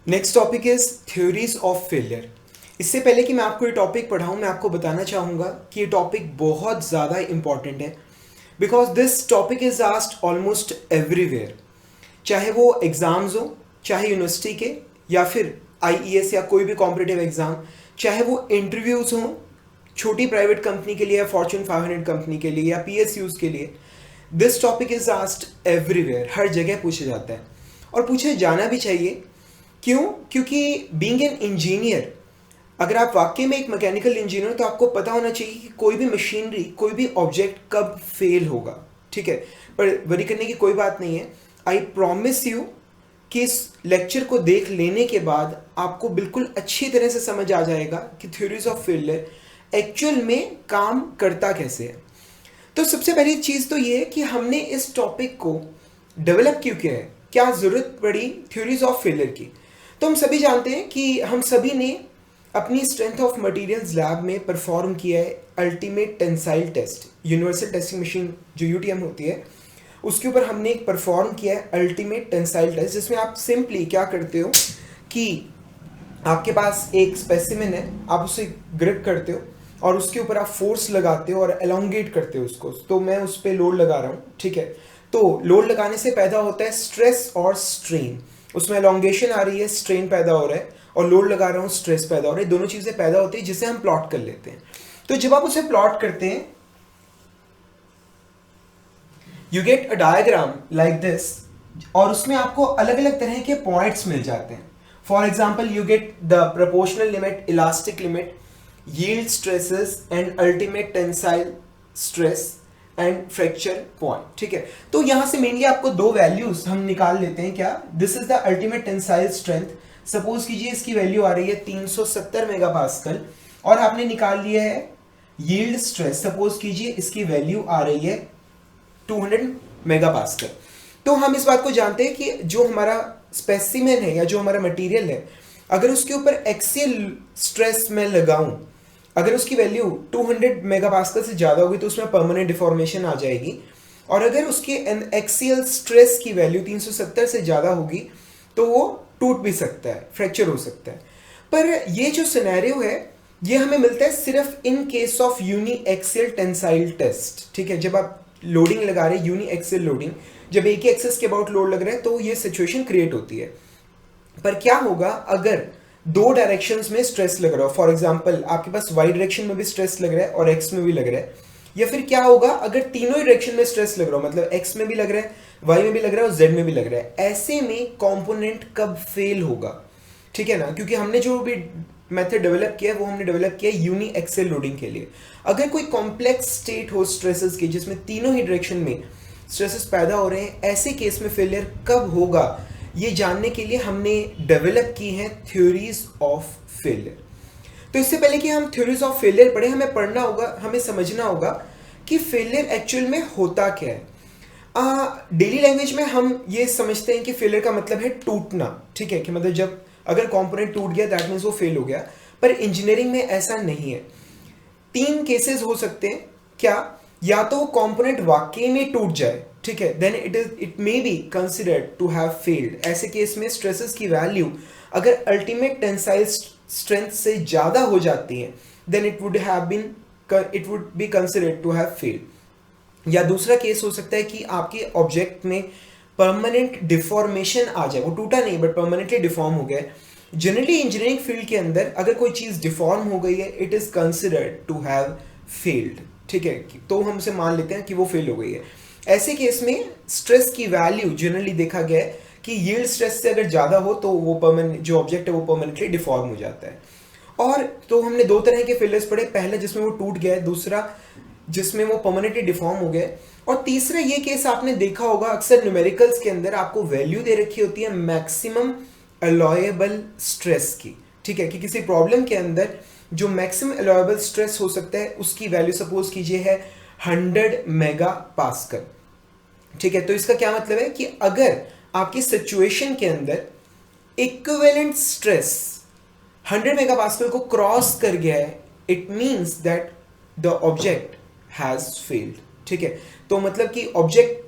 Next topic is theories of failure. इससे पहले कि मैं आपको ये टॉपिक पढ़ाऊँ, मैं आपको बताना चाहूँगा कि ये टॉपिक बहुत ज़्यादा इंपॉर्टेंट है because this topic is asked almost everywhere, चाहे वो एग्ज़ाम्स हो, चाहे यूनिवर्सिटी के या फिर आईईएस या कोई भी कॉम्पिटिटिव एग्ज़ाम, चाहे वो इंटरव्यूज़ हों छोटी प्राइवेट कंपनी के लिए या फॉर्च्यून 500 कंपनी के लिए या पीएसयूज़ के लिए। This topic is asked everywhere, हर जगह पूछा जाता है और पूछे जाना भी चाहिए। क्यों? क्योंकि बीइंग एन इंजीनियर, अगर आप वाकई में एक मैकेनिकल इंजीनियर तो आपको पता होना चाहिए कि कोई भी मशीनरी, कोई भी ऑब्जेक्ट कब फेल होगा। ठीक है, पर वरी करने की कोई बात नहीं है। आई प्रॉमिस यू कि इस लेक्चर को देख लेने के बाद आपको बिल्कुल अच्छी तरह से समझ आ जाएगा कि थ्योरीज ऑफ फेलियर एक्चुअल में काम करता कैसे है। तो सबसे पहली चीज़ तो ये है कि हमने इस टॉपिक को डेवलप क्यों किया है, क्या ज़रूरत पड़ी थ्योरीज ऑफ फेलियर की। तो हम सभी जानते हैं कि हम सभी ने अपनी स्ट्रेंथ ऑफ मटेरियल्स लैब में परफॉर्म किया है ultimate tensile test, universal testing machine जो यूटीएम होती है, उसके ऊपर हमने एक परफॉर्म किया है अल्टीमेट टेंसाइल टेस्ट, जिसमें आप सिंपली क्या करते हो कि आपके पास एक स्पेसिमेन है, आप उसे ग्रिप करते हो और उसके ऊपर आप फोर्स लगाते हो और एलोंगेट करते हो उसको। तो मैं उस पर लोड लगा रहा हूँ, ठीक है। तो लोड लगाने से पैदा होता है स्ट्रेस और स्ट्रेन, उसमें एलोंगेशन आ रही है, स्ट्रेन पैदा हो रहा है, और लोड लगा रहा हूँ, स्ट्रेस पैदा हो रहा है। दोनों चीज़ें पैदा होती है जिसे हम प्लॉट कर लेते हैं। तो जब आप उसे प्लॉट करते हैं, you get a diagram like this, और उसमें आपको अलग अलग तरह के पॉइंट्स मिल जाते हैं। For example, you get the proportional limit, elastic limit, yield stresses and ultimate tensile stress and fracture point। ठीक है, तो यहां से मेनली आपको दो वैल्यूज हम निकाल लेते हैं। क्या? This is the ultimate tensile strength. Suppose कीजिए इसकी वैल्यू आ रही है 370 मेगापास्कल और आपने निकाल लिया है यील्ड स्ट्रेस, सपोज कीजिए इसकी वैल्यू आ रही है 200 मेगापास्कल। तो हम इस बात को जानते हैं कि जो हमारा स्पेसिमेन है या जो हमारा मटेरियल है, अगर उसके ऊपर एक्सियल स्ट्रेस में लगाऊं, अगर उसकी वैल्यू 200 मेगापास्कल से ज़्यादा होगी तो उसमें परमानेंट डिफॉर्मेशन आ जाएगी, और अगर उसके एक्सियल स्ट्रेस की वैल्यू 370 से ज़्यादा होगी तो वो टूट भी सकता है, फ्रैक्चर हो सकता है। पर ये जो सिनेरियो है ये हमें मिलता है सिर्फ in case of uniaxial tensile test. ठीक है, जब आप लोडिंग लगा रहे हैं, यूनी एक्सियल लोडिंग, जब एक ही एक्सिस के अबाउट लोड लग रहा है तो ये सिचुएशन क्रिएट होती है। पर क्या होगा अगर दो डायरेक्शंस में स्ट्रेस लग रहा हो? फॉर एग्जांपल, आपके पास वाई डायरेक्शन में भी स्ट्रेस लग रहा है और एक्स में भी लग रहा है, या फिर क्या होगा अगर तीनों ही डायरेक्शन में स्ट्रेस लग रहा हो, मतलब एक्स में भी लग रहा है, वाई में भी लग रहा है और जेड में भी लग रहा है। ऐसे में कंपोनेंट कब फेल होगा? ठीक है ना, क्योंकि हमने जो भी मेथड डेवलप किया है वो हमने डेवलप किया है यूनी एक्सेल लोडिंग के लिए। अगर कोई कॉम्प्लेक्स स्टेट हो स्ट्रेसेस की जिसमें तीनों ही डायरेक्शन में स्ट्रेसेस पैदा हो रहे हैं, ऐसे केस में फेलियर कब होगा, ये जानने के लिए हमने डेवलप की हैं थ्योरीज ऑफ फेलियर। तो इससे पहले कि हम थ्योरीज ऑफ फेलियर पढ़े, हमें पढ़ना होगा, हमें समझना होगा कि फेलियर एक्चुअल में होता क्या है। डेली लैंग्वेज में हम ये समझते हैं कि फेलियर का मतलब है टूटना। ठीक है, कि मतलब जब अगर कंपोनेंट टूट गया दैट मीन्स वो फेल हो गया। पर इंजीनियरिंग में ऐसा नहीं है। तीन केसेस हो सकते हैं। क्या? या तो वो कंपोनेंट वाकई में टूट जाए, ठीक है, then it may be considered to have failed. ऐसे केस में स्ट्रेसेस की वैल्यू अगर अल्टीमेट टेंसाइल स्ट्रेंथ से ज्यादा हो जाती है then it would be considered to have failed. या दूसरा केस हो सकता है कि आपके ऑब्जेक्ट में परमानेंट डिफॉर्मेशन आ जाए, वो टूटा नहीं बट परमानेंटली डिफॉर्म हो गया है। जनरली इंजीनियरिंग फील्ड के अंदर अगर कोई चीज डिफॉर्म हो गई है it is considered to have failed. ठीक है, तो हम उसे मान लेते हैं कि वो फेल हो गई है। ऐसे केस में स्ट्रेस की वैल्यू जनरली देखा गया है कि यील्ड स्ट्रेस से अगर ज़्यादा हो तो वो परमानेंट, जो ऑब्जेक्ट है वो परमानेंटली डिफॉर्म हो जाता है। और तो हमने दो तरह के फेलियर्स पढ़े, पहला जिसमें वो टूट गया है, दूसरा जिसमें वो परमानेंटली डिफॉर्म हो गया, और तीसरा ये केस आपने देखा होगा अक्सर न्यूमेरिकल्स के अंदर आपको वैल्यू दे रखी होती है मैक्सिमम अलाउएबल स्ट्रेस की। ठीक है, कि किसी प्रॉब्लम के अंदर जो मैक्सिमम अलाउएबल स्ट्रेस हो सकता है उसकी वैल्यू सपोज कीजिए है 100 मेगा पास्कल। ठीक है, तो इसका क्या मतलब है कि अगर आपकी सिचुएशन के अंदर इक्विवेलेंट स्ट्रेस 100 मेगा पास्कल को क्रॉस कर गया है, it means that the object has failed. ठीक है, तो मतलब कि ऑब्जेक्ट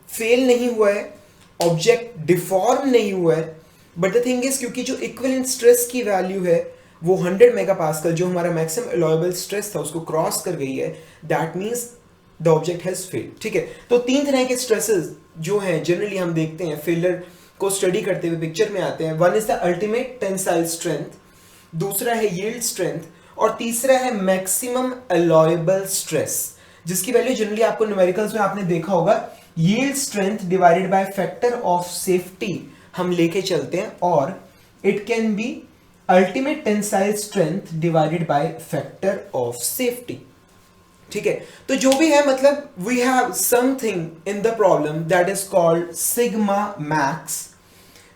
फेल नहीं हुआ है, ऑब्जेक्ट डिफॉर्म नहीं हुआ है, बट द थिंग इज क्योंकि जो इक्विवेलेंट स्ट्रेस की वैल्यू है वो 100 मेगापास्कल जो हमारा मैक्सिमम अलाउएबल स्ट्रेस था उसको क्रॉस कर गई है, that means the object has failed. ठीक है, तो तीन तरह के स्ट्रेसेस जो हैं जनरली हम देखते हैं फेलियर को स्टडी करते हुए पिक्चर में आते हैं। One is the ultimate tensile strength, दूसरा है यील्ड स्ट्रेंथ, और तीसरा है मैक्सिमम अलाउएबल स्ट्रेस, जिसकी वैल्यू जनरली आपको न्यूमेरिकल्स में आपने देखा होगा yield strength divided by factor of safety हम लेके चलते हैं, और it can be ultimate tensile strength divided by factor of safety. ठीक है, तो जो भी है मतलब we have something in the problem that is called sigma max,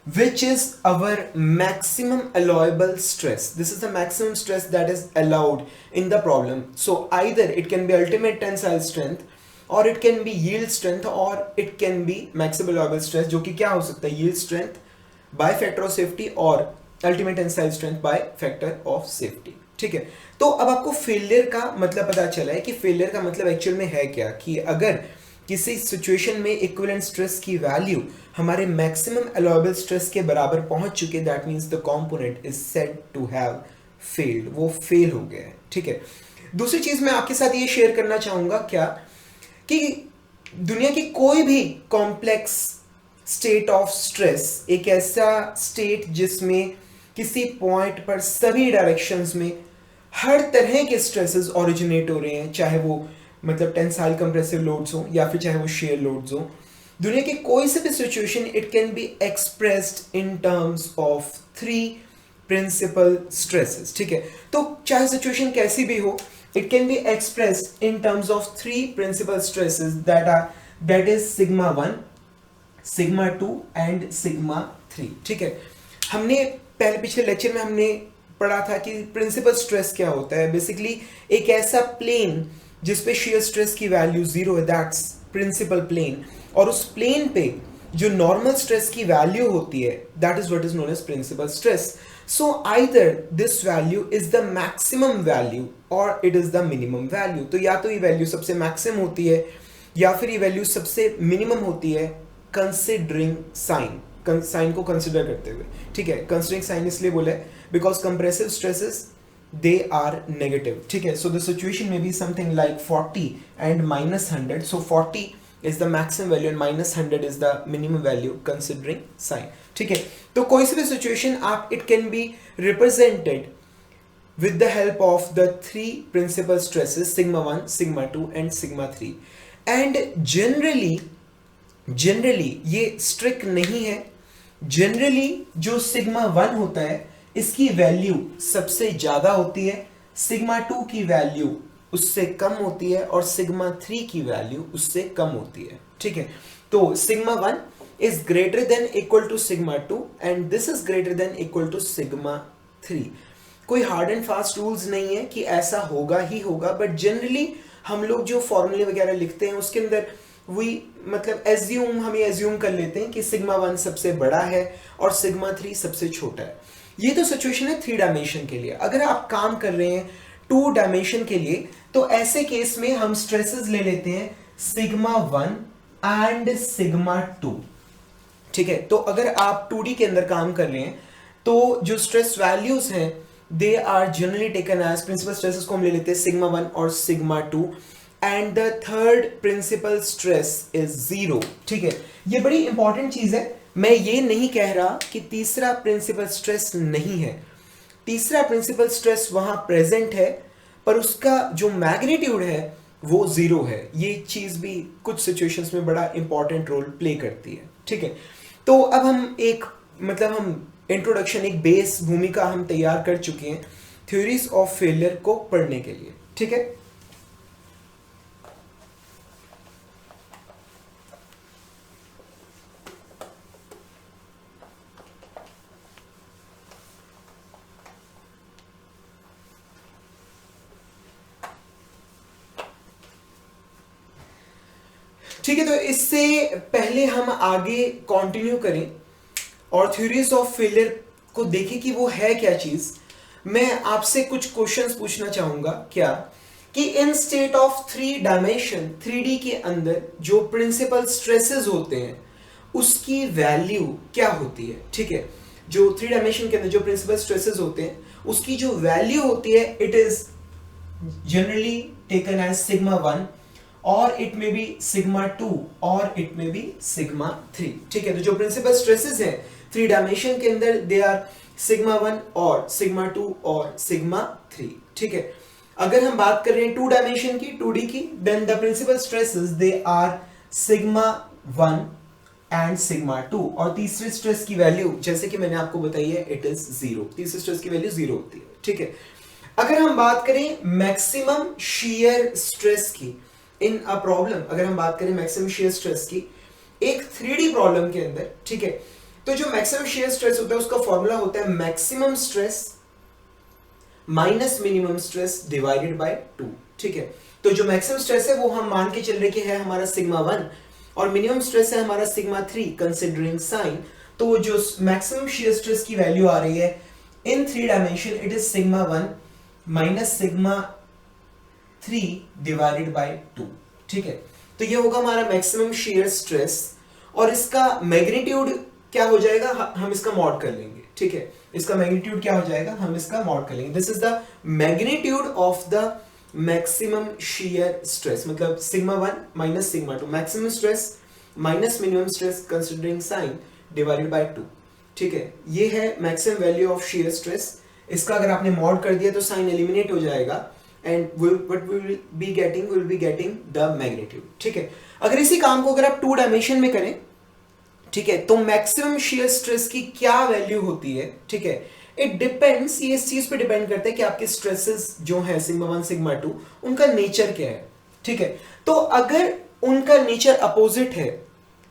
which is our maximum allowable stress. This is the maximum stress that is allowed in the problem. So either it can be ultimate tensile strength, or it can be yield strength, or it can be maximum allowable stress, जो कि क्या हो सकता है yield strength by factor of safety और ultimate tensile strength by factor of safety. ठीक है, तो अब आपको फेलियर का मतलब पता चला है कि फेलियर का मतलब एक्चुअल में है क्या, कि अगर किसी सिचुएशन में इक्विवेलेंट स्ट्रेस की वैल्यू हमारे मैक्सिमम अलाउएबल स्ट्रेस के बराबर पहुंच चुके, that means the component is said to have failed, वो फेल हो गया है। ठीक है, दूसरी चीज मैं आपके साथ ये शेयर करना चाहूंगा क्या, कि दुनिया की कोई भी कॉम्प्लेक्स स्टेट ऑफ स्ट्रेस एक ऐसा स्टेट जिसमें किसी पॉइंट पर सभी डायरेक्शंस में हर तरह के स्ट्रेसेस ओरिजिनेट हो रहे हैं, चाहे वो मतलब टेंसाइल कंप्रेसिव लोड्स हो या फिर चाहे वो शेयर लोड्स हो, दुनिया की कोई से भी situation it can be expressed in terms of three principal stresses. ठीक है, तो चाहे सिचुएशन कैसी भी हो, it can be expressed in terms of three principal stresses that is sigma 1, sigma 2 and sigma 3। ठीक है, हमने पहले पिछले लेक्चर में हमने पढ़ा था कि प्रिंसिपल स्ट्रेस क्या होता है। बेसिकली एक ऐसा प्लेन जिसपे शेयर स्ट्रेस की वैल्यू 0 है, दैट्स प्रिंसिपल प्लेन, और उस प्लेन पे जो नॉर्मल स्ट्रेस की वैल्यू होती है that is what is known as principal stress. So either this value is the maximum value और it is the minimum value. तो या तो ये वैल्यू सबसे मैक्सिमम होती है या फिर ये वैल्यू सबसे मिनिमम होती है कंसिडरिंग साइन, साइन को कंसिडर करते हुए। ठीक है, कंसिडरिंग साइन इसलिए बोला है because compressive stresses they are negative. ठीक है, so the situation may be something like 40 and minus 100. So 40 is the maximum value and minus 100 is the minimum value considering sign. ठीक है, तो कोई सी भी situation आप it can be represented with the help of the three principal stresses sigma 1, sigma 2 and sigma 3. And generally ये strict नहीं है। Generally जो sigma 1 होता है इसकी वैल्यू सबसे ज्यादा होती है, सिग्मा 2 की वैल्यू उससे कम होती है और सिग्मा 3 की वैल्यू उससे कम होती है। ठीक है, तो sigma 1 is greater than equal to sigma 2 and this is greater than equal to sigma 3। कोई हार्ड एंड फास्ट रूल्स नहीं है कि ऐसा होगा ही होगा, बट जनरली हम लोग जो फॉर्मूले वगैरह लिखते हैं उसके अंदर वही मतलब हम एज्यूम कर लेते हैं कि सिग्मा 1 सबसे बड़ा है और सिग्मा 3 सबसे छोटा है। ये तो सिचुएशन है 3 डायमेंशन के लिए। अगर आप काम कर रहे हैं 2 डायमेंशन के लिए तो ऐसे केस में हम स्ट्रेसेस ले लेते हैं सिग्मा 1 एंड सिग्मा 2। ठीक है, तो अगर आप 2D के अंदर काम कर रहे हैं तो जो स्ट्रेस वैल्यूज हैं they are generally taken as principal stresses को हम ले लेते हैं सिग्मा 1 और sigma 2 and the third principal stress is 0। ठीक है, ये बड़ी इंपॉर्टेंट चीज है। मैं ये नहीं कह रहा कि तीसरा प्रिंसिपल स्ट्रेस नहीं है, तीसरा प्रिंसिपल स्ट्रेस वहां प्रेजेंट है पर उसका जो मैग्नीट्यूड है वो 0 है। ये चीज भी कुछ सिचुएशंस में बड़ा इंपॉर्टेंट रोल प्ले करती है। ठीक है, तो अब हम इंट्रोडक्शन, एक बेस भूमिका हम तैयार कर चुके हैं थ्योरीज ऑफ फेलियर को पढ़ने के लिए। ठीक है, ठीक है, तो इससे पहले हम आगे कंटिन्यू करें और थ्योरीज ऑफ फेलियर को देखें कि वो है क्या चीज, मैं आपसे कुछ क्वेश्चंस पूछना चाहूंगा क्या, कि इन स्टेट ऑफ 3 डायमेंशन 3D के अंदर जो प्रिंसिपल स्ट्रेसेस होते हैं उसकी वैल्यू क्या होती है। ठीक है, जो 3 डायमेंशन के अंदर जो प्रिंसिपल स्ट्रेसेस होते हैं उसकी जो वैल्यू होती है it is generally taken as sigma 1 और इट मे बी सिग्मा 2 और इट मे बी सिग्मा 3। ठीक है, तो जो प्रिंसिपल स्ट्रेसेस हैं 3 डायमेंशन के अंदर दे आर सिग्मा 1 और सिग्मा 2 और सिग्मा 3। ठीक है, अगर हम बात कर रहे हैं 2 डायमेंशन की 2D की, then the principal stresses they are sigma 1 and sigma 2 और तीसरे स्ट्रेस की वैल्यू जैसे कि मैंने आपको बताई है इट इज 0। तीसरे स्ट्रेस की वैल्यू 0 होती है। ठीक है, अगर हम बात करें मैक्सिमम शियर स्ट्रेस की इन अ प्रॉब्लम, अगर हम बात करें मैक्सिमम शियर स्ट्रेस की एक 3D प्रॉब्लम के अंदर, ठीक है, तो जो मैक्सिमम शियर स्ट्रेस होता है उसका फॉर्मूला होता है maximum stress minus minimum stress divided by 2। ठीक है, तो जो मैक्सिमम स्ट्रेस है वो हम मान के चल रहे कि है हमारा सिग्मा 1 और मिनिमम स्ट्रेस है हमारा सिग्मा 3 कंसीडरिंग साइन। तो जो मैक्सिमम शियर स्ट्रेस की वैल्यू आ रही है in 3 dimension it is sigma 1 minus sigma 3 divided by 2। ठीक है, तो ये होगा हमारा मैक्सिमम शियर स्ट्रेस और इसका मैग्नीट्यूड क्या हो जाएगा, हम इसका मॉड कर लेंगे। ठीक है, इसका मैग्नीट्यूड क्या हो जाएगा, हम इसका मॉड कर लेंगे। This is the magnitude of the maximum shear stress, मतलब sigma 1 minus sigma 2, maximum stress minus minimum stress considering sign divided by 2। ठीक है, ये है maximum value of shear stress. इसका अगर आपने मॉड कर दिया तो साइन एलिमिनेट हो जाएगा and what we will be getting the magnitude. ठीक है, अगर इसी काम को अगर आप 2 डायमेंशन में करें, ठीक है, तो मैक्सिमम शियर स्ट्रेस की क्या वैल्यू होती है। ठीक है, इट डिपेंड्स, ये इस चीज पे डिपेंड करता है कि आपके स्ट्रेसेस जो है सिग्मा 1 सिग्मा 2 उनका नेचर क्या है। ठीक है, तो अगर उनका नेचर अपोजिट है,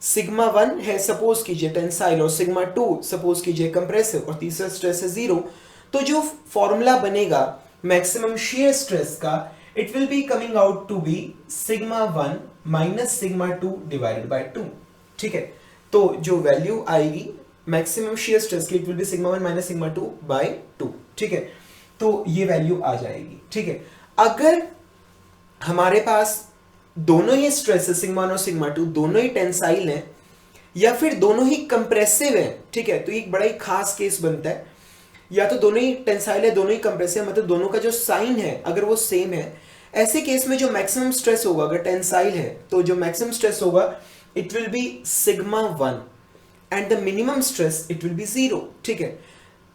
सिग्मा 1 है सपोज कीजिए टेंसाइल और सिग्मा 2 सपोज कीजिए कंप्रेसिव और तीसरा स्ट्रेस है 0, तो जो फॉर्मूला बनेगा मैक्सिमम शियर स्ट्रेस का it will be coming out to be sigma 1 minus sigma 2 divided by 2। ठीक है, तो जो वैल्यू आएगी मैक्सिमम शियर स्ट्रेस की it will be sigma 1 minus sigma 2 by 2। ठीक है, तो ये वैल्यू आ जाएगी। ठीक है, अगर हमारे पास दोनों ही स्ट्रेस सिग्मा 1 और सिग्मा 2 दोनों ही टेंसाइल हैं या फिर दोनों ही कंप्रेसिव हैं, ठीक है, तो एक बड़ा ही खास केस बनता है, या तो दोनों ही टेंसाइल है दोनों ही कंप्रेसिव, मतलब दोनों का जो साइन है अगर वो सेम है, ऐसे केस में जो मैक्सिमम स्ट्रेस होगा अगर टेंसाइल है तो जो मैक्सिमम स्ट्रेस होगा it will be sigma 1 and the minimum stress it will B 0। ठीक है,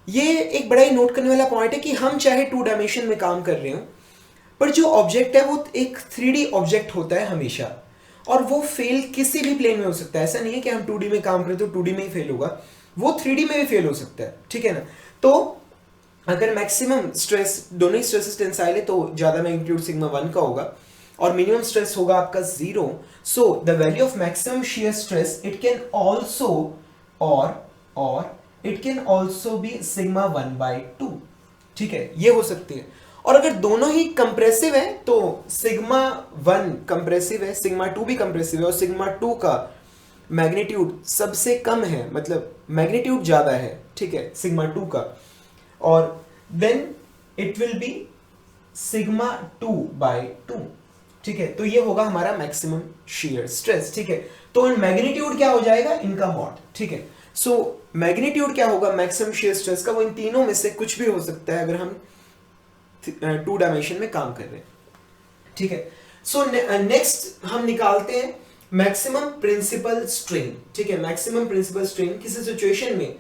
ये एक बड़ा ही नोट करने वाला पॉइंट है कि हम चाहे 2 डायमेंशन में काम कर रहे हो पर जो ऑब्जेक्ट है वो एक 3D ऑब्जेक्ट होता है हमेशा, और वो फेल किसी भी प्लेन में हो सकता है। ऐसा नहीं है कि हम 2D में काम करें तो 2D में ही फेल होगा, वो 3D में भी फेल हो सकता है। ठीक है ना, तो अगर मैक्सिमम स्ट्रेस दोनों ही स्ट्रेसेस टेंसाइल है तो ज्यादा मैग्नीट्यूड सिग्मा 1 का होगा और मिनिमम स्ट्रेस होगा आपका 0। So the value of maximum shear stress it can also और it can also be sigma 1 by 2। ठीक है, ये हो सकती है। और अगर दोनों ही कंप्रेसिव है तो सिग्मा 1 कंप्रेसिव है, सिग्मा 2 भी कंप्रेसिव है और सिग्मा 2 का मैग्नीट्यूड सबसे कम है, मतलब मैग्नीट्यूड ज्यादा है। ठीक है, सिग्मा 2 का, और then it will be sigma 2 by 2। ठीक है, तो ये होगा हमारा मैक्सिमम शियर स्ट्रेस। ठीक है, तो मैग्नीट्यूड क्या हो जाएगा इनका मॉड। ठीक है, सो मैग्नीट्यूड क्या होगा मैक्सिमम शियर स्ट्रेस का, वो इन तीनों में से कुछ भी हो सकता है अगर हम 2 डायमेंशन में काम कर रहे हैं। ठीक है, सो नेक्स्ट हम निकालते हैं मैक्सिमम प्रिंसिपल स्ट्रेन। ठीक है, मैक्सिमम प्रिंसिपल स्ट्रेन किसी सिचुएशन में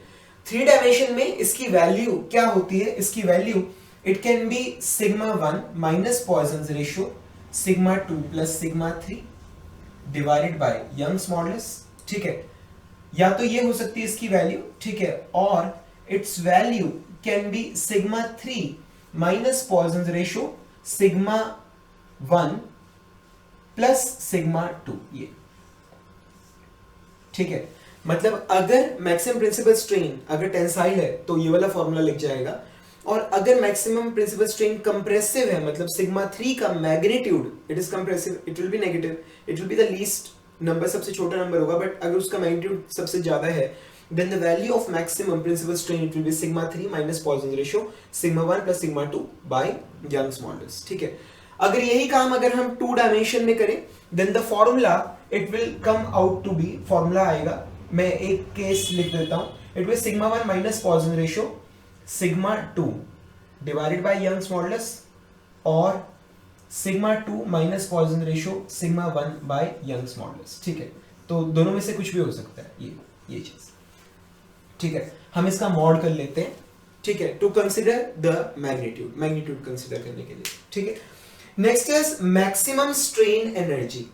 3 डायमेंशन में इसकी वैल्यू क्या होती है, इसकी value it can be sigma 1 minus Poisson's ratio sigma 2 plus sigma 3 divided by Young's modulus. ठीक है, या तो ये हो सकती है इसकी वैल्यू, ठीक है, और its value can be sigma 3 minus Poisson's ratio sigma 1 plus sigma 2। ये ठीक है, मतलब अगर मैक्सिमम प्रिंसिपल स्ट्रेन अगर टेंसाइल है तो ये वाला फॉर्मूला लिख जाएगा, और अगर मैक्सिमम प्रिंसिपल स्ट्रेन कंप्रेसिव है मतलब सिग्मा 3 का magnitude it is compressive it will B negative, it will be the least number, सबसे छोटा नंबर होगा, बट अगर उसका मैग्नीट्यूड सबसे ज्यादा है then the value of maximum principal strain it will be sigma 3 minus Poisson's ratio sigma 1 plus sigma 2 by Young's modulus। ठीक है, अगर यही काम अगर हम 2 डायमेंशन में करें then the formula it will come out to be, formula आएगा मैं एक केस लिख देता हूं, it will sigma 1 minus Poisson ratio sigma 2 divided by Young's modulus और sigma 2 minus Poisson ratio sigma 1 by Young's modulus. ठीक है, तो दोनों में से कुछ भी हो सकता है ये चीज। ठीक है, हम इसका मॉड कर लेते हैं। ठीक है, to consider the magnitude consider करने के लिए। ठीक है, next is maximum strain energy.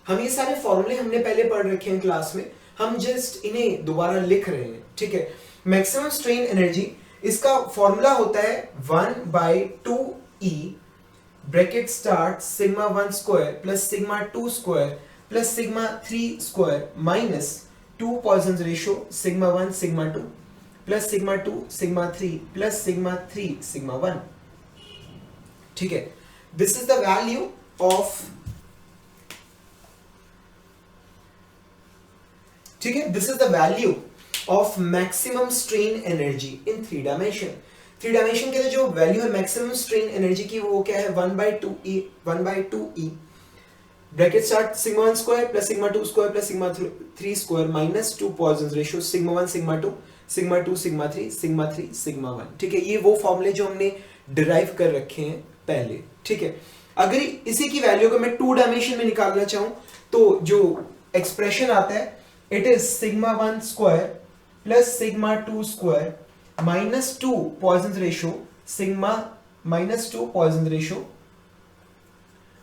हम ये सारे फॉर्मूले हमने पहले पढ़ रखे हैं क्लास में, हम जस्ट इन्हें दोबारा लिख रहे हैं। ठीक है, मैक्सिमम स्ट्रेन एनर्जी, इसका फॉर्मूला होता है 1/2E bracket start sigma 1 square plus sigma 2 square plus sigma 3 square minus 2 poison ratio sigma 1 sigma 2 plus sigma 2 sigma 3 plus sigma 3 sigma 1। ठीक है, this is the value of, ठीक है, this is the value of maximum strain energy in 3 dimension. 3 dimension के लिए जो value है maximum strain energy की वो क्या है 1/2E bracket start sigma 1 square plus sigma 2 square plus sigma 3 square minus 2 poison ratio sigma 1 sigma 2 sigma 2 sigma 3 sigma 3 sigma 1। ठीक है, ये वो फॉर्मूले जो हमने डिराइव कर रखे हैं पहले। ठीक है, अगर इसी की वैल्यू को मैं 2 डायमेंशन में निकालना चाहूं तो जो एक्सप्रेशन आता है it is sigma 1 square plus sigma 2 square minus 2 poison ratio sigma minus 2 poison ratio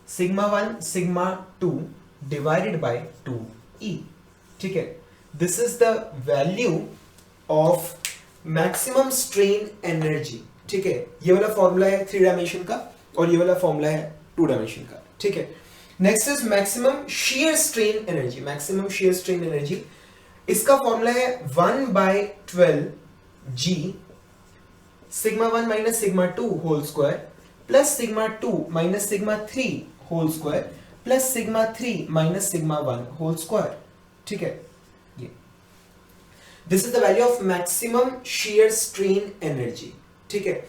sigma 1 sigma 2 divided bye 2E। ठीक है, this is the value of maximum strain energy. ठीक है, ये वाला फॉर्मूला है 3 डायमेंशन का और ये वाला फॉर्मूला है 2 डायमेंशन का। ठीक है, next is maximum shear strain energy. Maximum shear strain energy, इसका फॉर्मूला है 1/12G sigma 1 minus sigma 2 whole square plus sigma 2 minus sigma 3 whole square plus sigma 3 minus sigma 1 whole square. ठीक है, ये this is the value of maximum shear strain energy. ठीक है,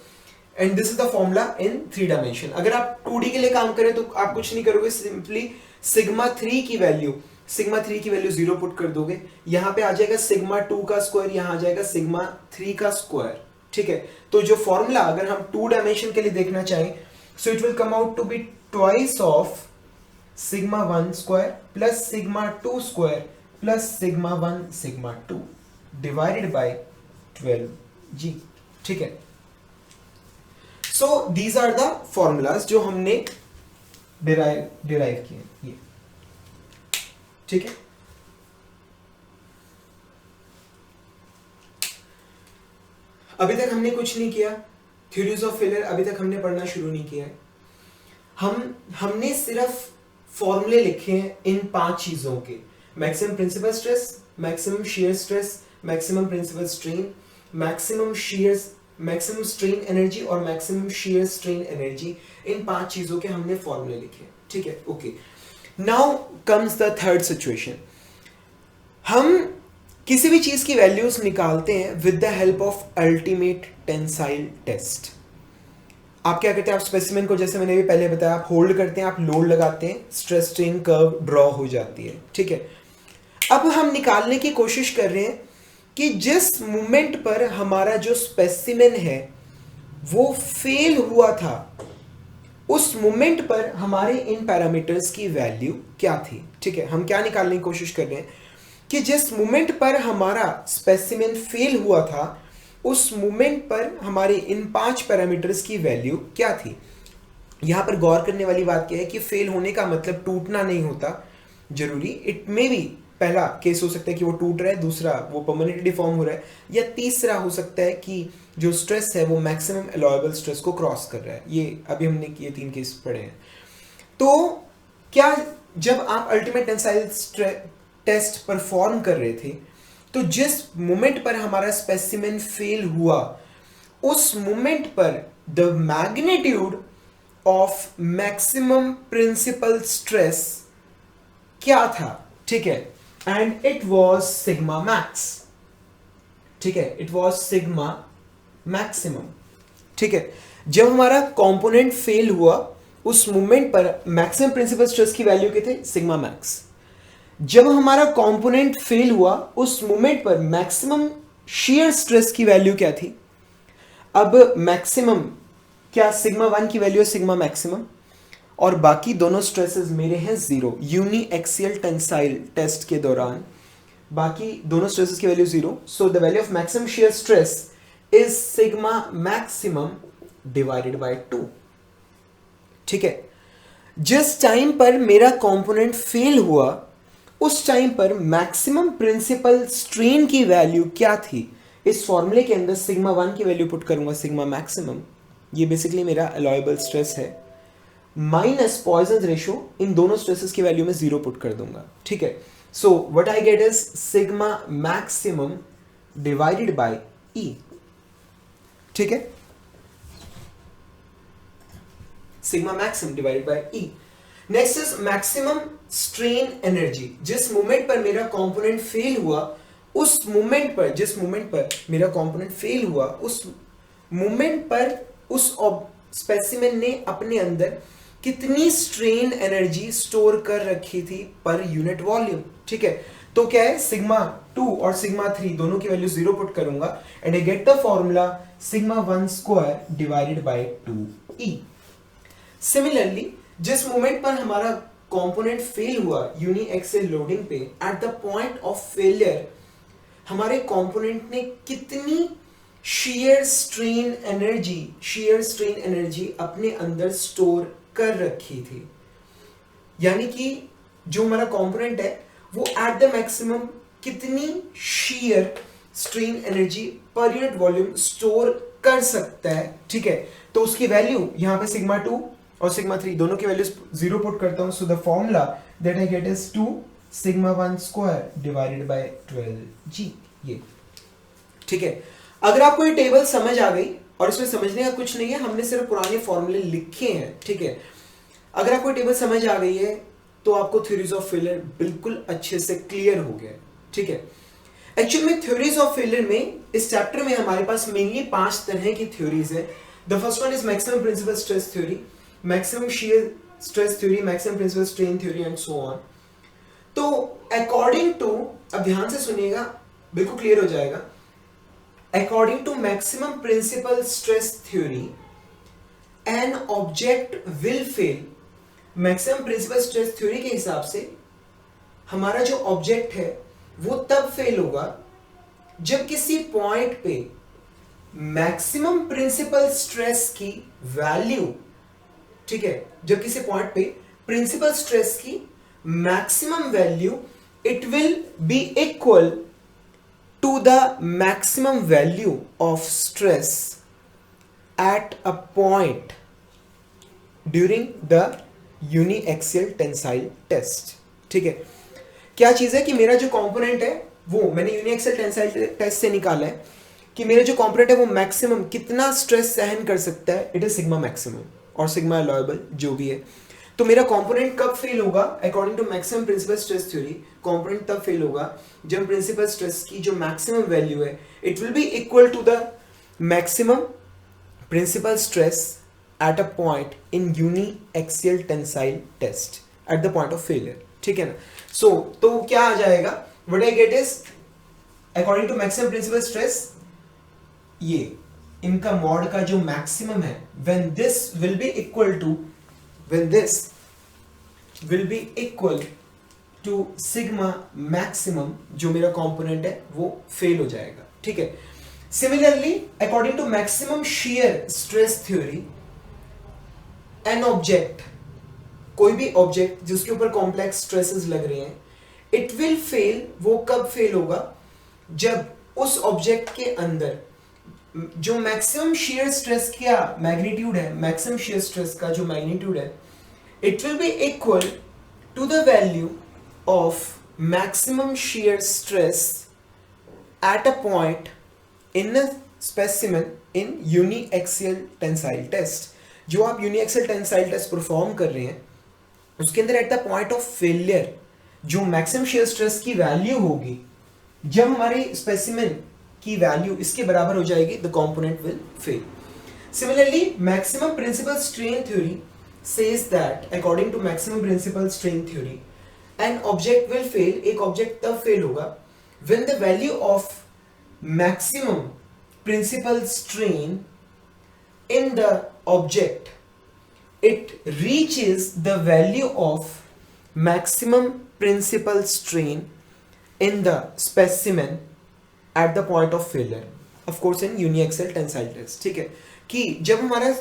and this is the formula in 3 dimension. अगर आप 2D के लिए काम करें तो आप कुछ नहीं करोगे, सिंपली सिग्मा 3 की वैल्यू 0 पुट कर दोगे, यहां पे आ जाएगा सिग्मा 2 का स्क्वायर, यहां आ जाएगा सिग्मा 3 का स्क्वायर। ठीक है, तो जो फॉर्मूला अगर हम 2 डायमेंशन के लिए देखना चाहें so it will come out to be twice of sigma 1 square plus sigma 2 square plus sigma 1 sigma 2 divided by 12G। ठीक है, so these are the formulas जो हमने डिराइव किए ये। ठीक है, अभी तक हमने कुछ नहीं किया, थ्योरीज ऑफ फेलियर अभी तक हमने पढ़ना शुरू नहीं किया है। हमने सिर्फ फॉर्मूले लिखे हैं इन 5 चीजों के, maximum principal stress, maximum shear stress, maximum principal strain, maximum strain energy और मैक्सिमम शियर स्ट्रेन एनर्जी। इन 5 चीजों के हमने फॉर्मूले लिखे। ठीक है, okay, now comes the third situation. हम किसी भी चीज की वैल्यूज निकालते हैं with the help of ultimate tensile test. आप क्या करते हैं, आप स्पेसिमेन को, जैसे मैंने भी पहले बताया, आप होल्ड करते हैं, आप लोड लगाते हैं, स्ट्रेस स्ट्रेन कर्व ड्रॉ हो जाती है। ठीक है, अब हम निकालने की कोशिश कर रहे हैं कि जिस मोमेंट पर हमारा जो स्पेसिमेन है वो फेल हुआ था, उस मोमेंट पर हमारे इन पैरामीटर्स की वैल्यू क्या थी। ठीक है, हम क्या निकालने की कोशिश कर रहे हैं कि जिस मोमेंट पर हमारा स्पेसिमेन फेल हुआ था उस मोमेंट पर हमारे इन 5 पैरामीटर्स की वैल्यू क्या थी। यहां पर गौर करने वाली बात क्या है कि फेल होने का मतलब टूटना नहीं होता जरूरी, इट मे बी पहला केस हो सकता है कि वो टूट रहा है, दूसरा वो परमानेंटली डिफॉर्म हो रहा है, या तीसरा हो सकता है कि जो स्ट्रेस है वो मैक्सिमम अलाउएबल स्ट्रेस को क्रॉस कर रहा है। ये अभी हमने ये 3 केस पढ़े हैं। तो क्या जब आप अल्टीमेट टेंसाइल टेस्ट परफॉर्म कर रहे थे तो जिस मोमेंट पर हमारा स्पेसिमेन फेल हुआ उस मोमेंट पर the magnitude of maximum principal stress क्या था। ठीक है, and it was sigma max. ठीक है, इट वाज सिग्मा मैक्सिमम। ठीक है, जब हमारा कंपोनेंट फेल हुआ उस मोमेंट पर मैक्सिमम प्रिंसिपल स्ट्रेस की वैल्यू क्या थे, सिग्मा मैक्स। जब हमारा कंपोनेंट फेल हुआ उस मोमेंट पर मैक्सिमम shear स्ट्रेस की वैल्यू क्या थी? अब मैक्सिमम क्या सिग्मा 1 की वैल्यू है सिग्मा मैक्सिमम, और बाकी दोनों स्ट्रेसेस मेरे हैं zero. Uniaxial tensile test के दौरान बाकी दोनों स्ट्रेसेस की value zero, so the value of maximum shear stress is sigma maximum divided by 2। ठीक है, जिस टाइम पर मेरा कंपोनेंट फेल हुआ उस टाइम पर मैक्सिमम प्रिंसिपल स्ट्रेन की वैल्यू क्या थी? इस फॉर्मूले के अंदर सिग्मा 1 की वैल्यू पुट करूंगा सिग्मा मैक्सिमम, ये बेसिकली मेरा अलाउएबल स्ट्रेस है, माइनस पॉइजन रेशियो, इन दोनों स्ट्रेसेस की वैल्यू में जीरो पुट कर दूंगा। ठीक है, so what I get is sigma maximum divided by E. ठीक है, sigma maximum divided by E. Next is maximum strain energy. जिस मोमेंट पर मेरा कंपोनेंट फेल हुआ उस मोमेंट पर, जिस मोमेंट पर मेरा कंपोनेंट फेल हुआ उस मोमेंट पर उस स्पेसिमेन ने अपने अंदर कितनी स्ट्रेन एनर्जी स्टोर कर रखी थी पर यूनिट वॉल्यूम। ठीक है, तो क्या है सिग्मा 2 और सिग्मा 3 दोनों की वैल्यू जीरो पुट करूंगा and I get the formula sigma 1 square divided by 2e। Similarly जिस मोमेंट पर हमारा कंपोनेंट फेल हुआ यूनी एक्सियल लोडिंग पे, eight the point of failure हमारे कंपोनेंट ने कितनी shear strain एनर्जी अपने अंदर स्टोर कर रखी थी। यानी कि जो हमारा कंपोनेंट है वो एट द मैक्सिमम कितनी shear strain energy per unit volume store कर सकता है। ठीक है, तो उसकी वैल्यू यहां पे सिग्मा 2 और सिग्मा 3 दोनों की वैल्यू जीरो पुट करता हूं, so the formula that I get is 2 sigma 1 square divided by 12g। ये ठीक है, अगर आपको ये टेबल समझ आ गई और इसमें समझने का कुछ नहीं है, हमने सिर्फ पुराने फॉर्मूले लिखे हैं। ठीक है, अगर आपको ये टेबल समझ आ गई है तो आपको थ्योरीज ऑफ फेलियर बिल्कुल अच्छे से क्लियर हो गया। ठीक है, एक्चुअली में थ्योरीज ऑफ फेलियर में इस चैप्टर में हमारे पास मेनली 5 तरह की थ्योरीज है। The first one is maximum principal stress theory, maximum shear stress theory, maximum principal strain theory and so on. तो अकॉर्डिंग टू, अब ध्यान से सुनिएगा बिल्कुल क्लियर हो जाएगा, according to maximum principal stress theory an object will fail। maximum principal stress theory के हिसाब से हमारा जो ऑब्जेक्ट है वो तब फेल होगा जब किसी पॉइंट पे मैक्सिमम प्रिंसिपल स्ट्रेस की वैल्यू, ठीक है, जब किसी पॉइंट पे प्रिंसिपल स्ट्रेस की maximum value it will be equal to the maximum value of stress at a point during the uniaxial tensile test। ठीक है, क्या चीज है कि मेरा जो कंपोनेंट है वो मैंने यूनिएक्सियल टेंसाइल टेस्ट से निकाला है कि मेरा जो कंपोनेंट है वो मैक्सिमम कितना स्ट्रेस सहन कर सकता है, इट इज सिग्मा मैक्सिमम और सिग्मा अलाउएबल जो भी है। तो मेरा कंपोनेंट कब फेल होगा according to maximum principal stress theory? Component तब फेल होगा जब प्रिंसिपल स्ट्रेस की जो मैक्सिमम वैल्यू है it will be equal to the maximum principal stress at a point in uniaxial tensile test at the point of failure. ठीक है ना, so तो क्या आ जाएगा, what I get is according to maximum principal stress, ये इनका mod का जो मैक्सिमम है when this will be equal to, when this will be equal to sigma maximum, जो मेरा कंपोनेंट है वो फेल हो जाएगा। ठीक है, similarly according to maximum shear stress theory an object, कोई भी ऑब्जेक्ट जिसके ऊपर कॉम्प्लेक्स स्ट्रेसेस लग रहे हैं, इट विल फेल, वो कब फेल होगा जब उस ऑब्जेक्ट के अंदर जो मैक्सिमम shear स्ट्रेस का मैग्नीट्यूड है, मैक्सिमम shear स्ट्रेस का जो मैग्नीट्यूड है it will be equal to the value of maximum shear stress at a point in a specimen in uniaxial tensile test. जो आप यूनिएक्सियल टेंसाइल टेस्ट परफॉर्म कर रहे हैं उसके अंदर eight the point of failure जो maximum shear stress की value होगी, जब हमारे स्पेसिमेन की वैल्यू इसके बराबर हो जाएगी, the component will fail. Similarly maximum principal strain theory says that according to maximum principal strain theory an object will fail, एक ऑब्जेक्ट तब फेल होगा when the value of maximum principal strain in the object it reaches the value of maximum principal strain in the specimen at the point of failure, of course in uniaxial tensile test. ठीक है कि जब हमारा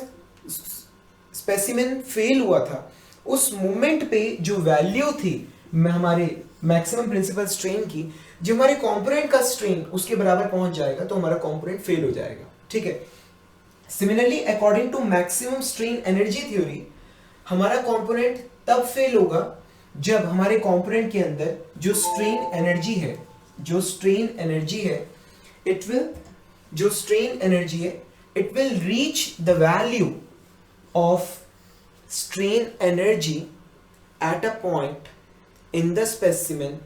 specimen fail हुआ था उस moment पे जो वैल्यू थी हमारे मैक्सिमम प्रिंसिपल स्ट्रेन की, जो हमारे कंपोनेंट का स्ट्रेन उसके बराबर पहुंच जाएगा तो हमारा कंपोनेंट फेल हो जाएगा. ठीक है. Similarly according to maximum strain energy theory, हमारा कंपोनेंट तब फेल होगा जब हमारे कंपोनेंट के अंदर जो स्ट्रेन एनर्जी है, it will reach the value of strain energy at a point in the specimen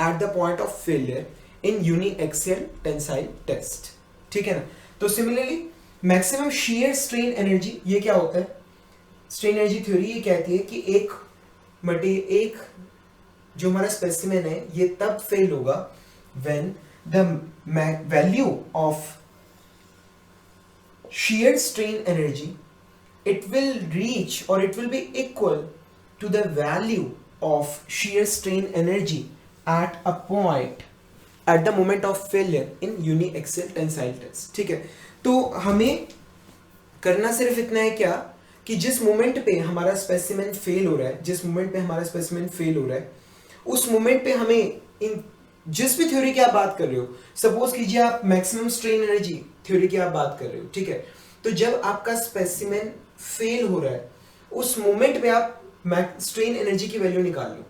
at the point of failure in uniaxial tensile test. ठीक है ना. तो similarly maximum shear strain energy, ये क्या होता है? स्ट्रेन एनर्जी थ्योरी ये कहती है कि एक जो हमारा स्पेसिमेन है ये तब फेल होगा when the value of shear strain energy it will reach और it will be equal to the value of shear strain energy at a point at the moment of failure in uniaxial tensile test. ठीक है. तो हमें करना सिर्फ इतना है क्या कि जिस मोमेंट पे हमारा स्पेसिमेन फेल हो रहा है, उस मोमेंट पे हमें इन जिस भी थ्योरी की आप बात कर रहे हो, सपोज कीजिए आप मैक्सिमम स्ट्रेन एनर्जी थ्योरी की आप बात कर रहे हो. ठीक है. तो जब आपका स्पेसिमेन फेल हो रहा है उस मोमेंट पे आप स्ट्रेन एनर्जी की वैल्यू निकाल लो.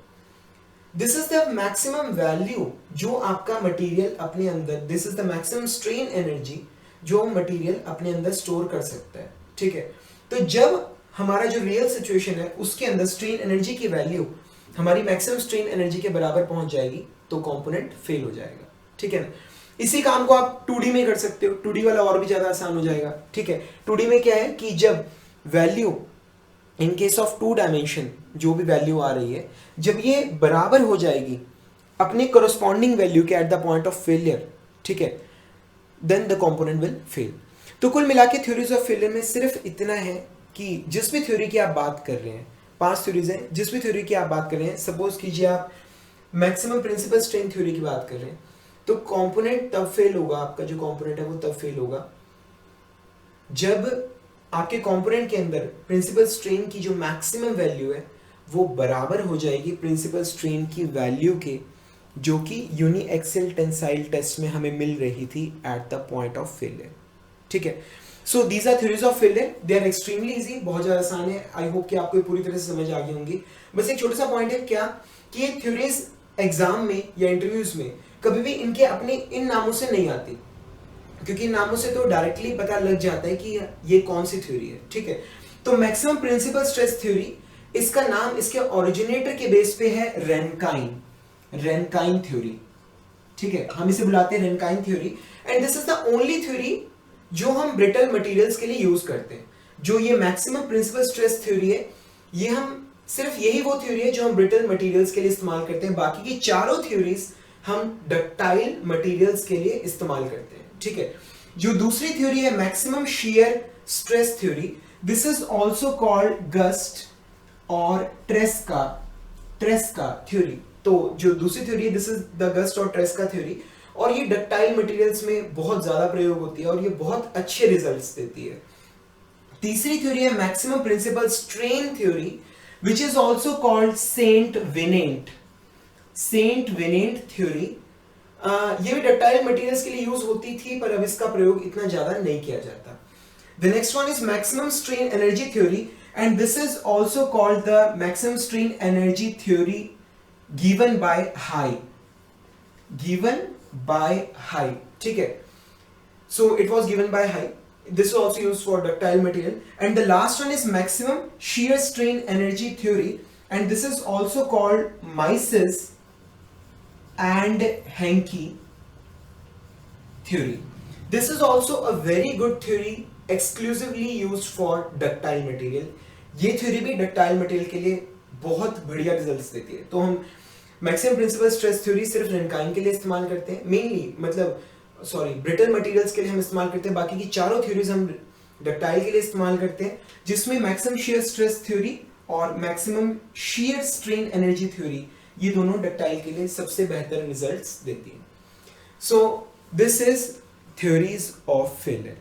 This is the maximum value जो आपका मटेरियल अपने अंदर, this is the maximum strain energy जो मटेरियल अपने अंदर स्टोर कर सकता है. ठीक है. तो जब हमारा जो रियल सिचुएशन है उसके अंदर स्ट्रेन एनर्जी की वैल्यू हमारी मैक्सिमम स्ट्रेन एनर्जी के बराबर पहुंच जाएगी तो कंपोनेंट फेल हो जाएगा. ठीक है ना. इसी काम को आप 2D में कर सकते हो. 2D वाला और भी ज्यादा आसान हो जाएगा. ठीक है. 2D में क्या है कि जब value in case of 2 dimension जो भी वैल्यू आ रही है, जब ये बराबर हो जाएगी अपने कोरस्पॉन्डिंग वैल्यू के at the point of failure, ठीक है, then the component will fail. तो कुल मिला के थ्योरीज ऑफ फेलियर में सिर्फ इतना है कि जिस भी थ्योरी की आप बात कर रहे हैं, 5 थ्योरीज हैं, जिस भी थ्योरी की आप बात कर रहे हैं, सपोज कीजिए आप मैक्सिमम प्रिंसिपल स्ट्रेन थ्योरी की बात कर रहे हैं, तो कंपोनेंट तब फेल होगा, आपका जो कंपोनेंट है वो तब फेल होगा जब आपके कंपोनेंट के अंदर प्रिंसिपल स्ट्रेन की जो मैक्सिमम वैल्यू है वो बराबर हो जाएगी प्रिंसिपल स्ट्रेन की वैल्यू के, जो कि यूनिएक्सियल टेंसाइल टेस्ट में हमें मिल रही थी at the point of failure. ठीक है. So these are theories of failure. They are extremely easy, बहुत ज्यादा आसान है. आई होप कि आपको पूरी तरह से समझ आ गई होंगी. बस एक छोटा सा पॉइंट है क्या कि ये थ्योरीज एग्जाम में या इंटरव्यूज में कभी भी इनके अपने इन नामों से नहीं आती, क्योंकि इन नामों से तो डायरेक्टली पता लग जाता है कि ये कौन सी थ्योरी है. ठीक है. तो मैक्सिमम प्रिंसिपल स्ट्रेस थ्योरी, इसका नाम इसके ओरिजिनेटर के बेस पे है रेनकाइन थ्योरी. ठीक है. हम इसे बुलाते हैं Rankine theory. And this is the only theory जो हम ब्रिटल मटेरियल्स के लिए यूज करते हैं. जो ये मैक्सिमम प्रिंसिपल स्ट्रेस थ्योरी है, ये हम सिर्फ यही वो थ्योरी है जो हम ब्रिटल मटेरियल्स के लिए इस्तेमाल करते हैं. बाकी की चारों थ्योरीज हम डक्टाइल मटेरियल्स के लिए इस्तेमाल करते हैं. ठीक है. जो दूसरी थ्योरी है maximum shear stress theory, this is also called gust और ट्रेस्का थ्योरी. तो जो दूसरी थ्योरी है दिस इज द गस्ट और ट्रेस्का थ्योरी, और ये डक्टाइल मटेरियल्स में बहुत ज्यादा प्रयोग होती है और ये बहुत अच्छे रिजल्ट्स देती है. तीसरी थ्योरी है maximum principal strain theory, which is also called Saint Venant theory. ये भी डक्टाइल मटेरियल्स के लिए यूज होती थी, पर अब इसका प्रयोग इतना ज्यादा नहीं किया जाता. The next one is maximum strain energy theory, and this is also called the maximum strain energy theory given by High. ठीक है. So it was given by High. This is also used for ductile material. And the last one is maximum shear strain energy theory, and this is also called Mises and Henke theory. This is also a very good theory, exclusively used for ductile material. ये theory भी ductile material के लिए बहुत बढ़िया results देती है. तो हम मैक्सिमम प्रिंसिपल स्ट्रेस थ्योरी सिर्फ रनकाइन के लिए इस्तेमाल करते हैं, मेनली मतलब ब्रिटल मटेरियल्स के लिए हम इस्तेमाल करते हैं, बाकी की चारों थ्योरीज हम डक्टाइल के लिए इस्तेमाल करते हैं, जिसमें मैक्सिमम शियर स्ट्रेस थ्योरी और maximum shear strain energy theory ये दोनों डक्टाइल के लिए सबसे बेहतर रिजल्ट्स देती हैं. So this is theories of failure.